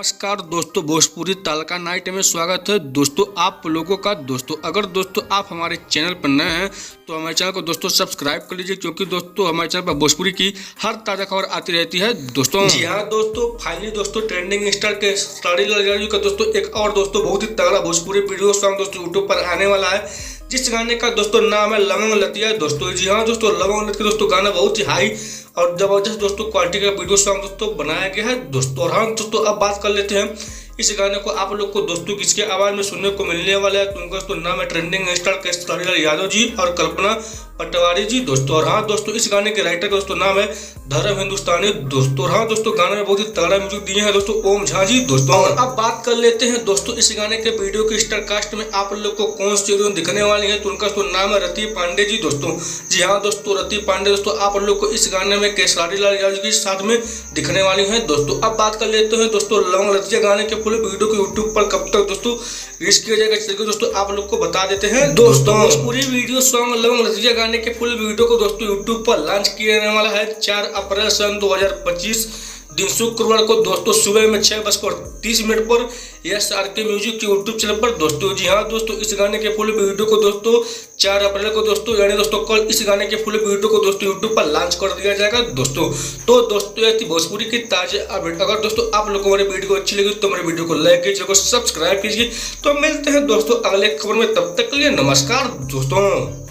नमस्कार दोस्तों, भोजपुरी तड़का नाइट में स्वागत है दोस्तों आप लोगों का। दोस्तों अगर दोस्तों आप हमारे चैनल पर नए हैं तो हमारे चैनल को दोस्तों सब्सक्राइब कर लीजिए, क्योंकि दोस्तों हमारे चैनल पर भोजपुरी की हर ताज़ा खबर आती रहती है दोस्तों। जी हाँ दोस्तों, फाइनली दोस्तों ट्रेंडिंग स्टार के साड़ी लड़ाई का दोस्तों एक और दोस्तों बहुत ही तगड़ा भोजपुरी वीडियो सॉन्ग दोस्तों यूट्यूब पर आने वाला है, जिस गाने का दोस्तों नाम है लवंग लतिया दोस्तों। जी हाँ दोस्तों, लवंग लतिया दोस्तों गाना बहुत ही हाई और जबरदस्त दोस्तों क्वालिटी का वीडियो सॉन्ग दोस्तों बनाया गया है दोस्तों। और हम दोस्तों अब बात कर लेते हैं इस गाने को आप लोग को दोस्तों किसके आवाज में सुनने को मिलने वाला है। तो उनका दोस्तों नाम है ट्रेंडिंग स्टार केसरीलाल यादव जी और कल्पना पटवारी जी दोस्तों। और हाँ दोस्तों, इस गाने के राइटर का दोस्तों नाम है धर्म हिंदुस्तानी दोस्तों। और हाँ दोस्तों, गाने में बहुत ही तगड़ा म्यूजिक दिए हैं दोस्तों ओम झा जी दोस्तों। और अब बात कर लेते हैं दोस्तों इस गाने के वीडियो के स्टार कास्ट में आप लोग को कौन सी हीरोइन दिखने वाली है। तो उनका दोस्तों नाम है रति पांडे जी दोस्तों। जी हाँ दोस्तों, रति पांडे दोस्तों आप लोग को इस गाने में केसरीलाल यादव के साथ में दिखने वाली है दोस्तों। अब बात कर लेते हैं दोस्तों लवंग लतिया गाने के फुल वीडियो को यूट्यूब पर कब तक दोस्तों रिलीज किया जाएगा दोस्तों आप लोग को बता देते हैं दोस्तों। पूरी वीडियो सॉन्ग लवंग लतिया गाने के फुल वीडियो को दोस्तों यूट्यूब पर लॉन्च किया जाने वाला है 4 अप्रैल सन 2025 दिन शुक्रवार को दोस्तों सुबह में 6:30 पर SRK म्यूजिक के यूट्यूब चैनल पर दोस्तों। जी हाँ दोस्तों, इस गाने के फुल वीडियो को दोस्तों 4 अप्रैल को दोस्तों यानी दोस्तों कल इस गाने के फुल वीडियो को दोस्तों यूट्यूब पर लॉन्च कर दिया जाएगा दोस्तों। तो दोस्तों ये थी भोजपुरी की ताजा अपडेट। अगर दोस्तों आप लोगों को हमारी वीडियो अच्छी लगी तो हमारे वीडियो को लाइक कीजिए, सब्सक्राइब कीजिए। तो मिलते हैं दोस्तों अगले खबर में, तब तक के लिए नमस्कार दोस्तों।